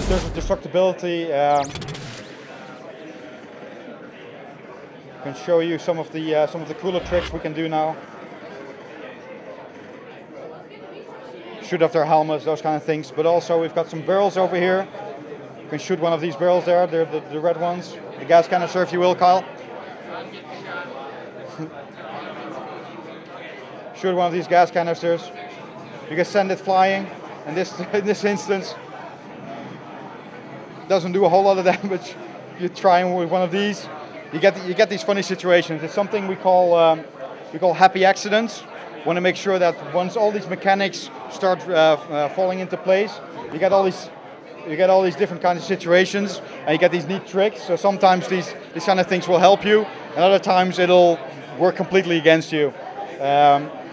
terms of destructibility, I can show you some of the cooler tricks we can do now. Shoot off their helmets, those kind of things. But also we've got some barrels over here. You can shoot one of these barrels there, they're the red ones. The gas canister, if you will, Kyle. Shoot one of these gas canisters. You can send it flying. And in this instance, doesn't do a whole lot of damage. If you're trying with one of these, you get these funny situations. It's something we call happy accidents. Want to make sure that once all these mechanics start falling into place, you get all these different kinds of situations, and you get these neat tricks. So sometimes these kind of things will help you, and other times it'll work completely against you.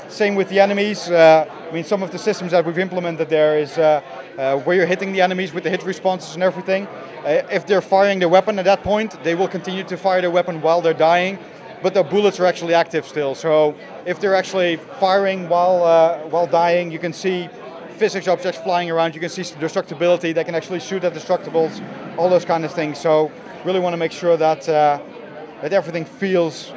Same with the enemies. I mean, some of the systems that we've implemented there is where you're hitting the enemies with the hit responses and everything. If they're firing their weapon at that point, they will continue to fire their weapon while they're dying, but their bullets are actually active still. So if they're actually firing while dying, you can see physics objects flying around, you can see destructibility, they can actually shoot at destructibles, all those kind of things. So really want to make sure that everything feels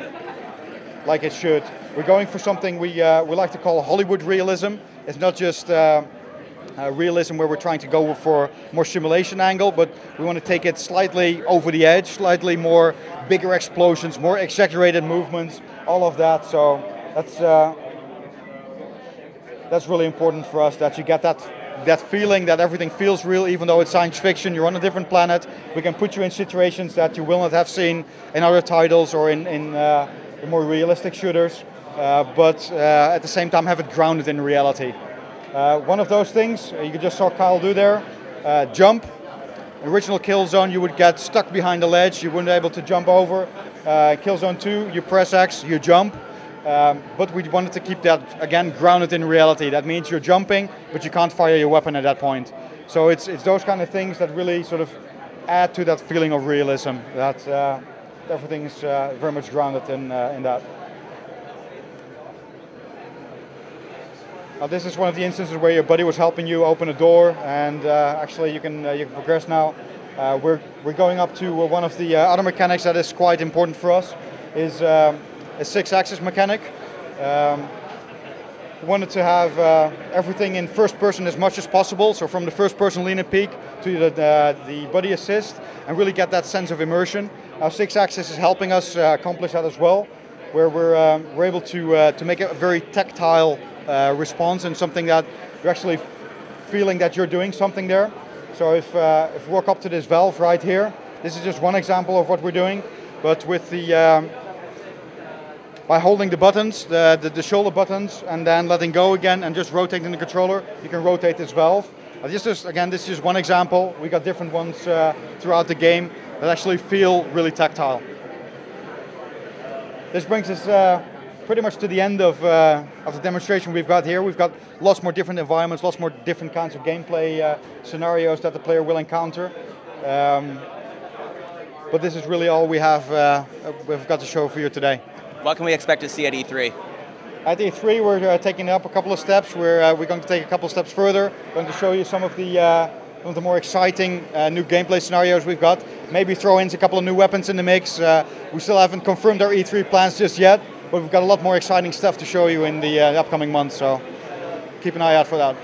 like it should. We're going for something we like to call Hollywood realism. It's not just realism where we're trying to go for more simulation angle, but we want to take it slightly over the edge, slightly more bigger explosions, more exaggerated movements, all of that. So that's really important for us, that you get that feeling that everything feels real, even though it's science fiction, you're on a different planet. We can put you in situations that you will not have seen in other titles or in more realistic shooters, but at the same time have it grounded in reality. One of those things, you just saw Kyle do there, jump. Original Killzone, you would get stuck behind a ledge, you wouldn't be able to jump over. Killzone 2, you press X, you jump. But we wanted to keep that, again, grounded in reality. That means you're jumping, but you can't fire your weapon at that point. So it's those kind of things that really sort of add to that feeling of realism, that everything is very much grounded in that. Now, this is one of the instances where your buddy was helping you open a door, and actually you can progress now. We're going up to one of the other mechanics that is quite important for us, is a 6-axis mechanic. We wanted to have everything in first person as much as possible, so from the first person lean and peek to the buddy assist, and really get that sense of immersion. Now 6-axis is helping us accomplish that as well, where we're able to make a very tactile response, and something that you're actually feeling that you're doing something there. So if we walk up to this valve right here, this is just one example of what we're doing, but with the by holding the buttons, the shoulder buttons, and then letting go again and just rotating the controller, you can rotate this valve. This is just one example. We got different ones throughout the game that actually feel really tactile. This brings us pretty much to the end of the demonstration we've got here. We've got lots more different environments, lots more different kinds of gameplay scenarios that the player will encounter. But this is really all we've got to show for you today. What can we expect to see at E3? At E3, we're taking it up a couple of steps. We're going to take a couple of steps further. We're going to show you some of the more exciting new gameplay scenarios we've got. Maybe throw in a couple of new weapons in the mix. We still haven't confirmed our E3 plans just yet, but we've got a lot more exciting stuff to show you in the upcoming months. So keep an eye out for that.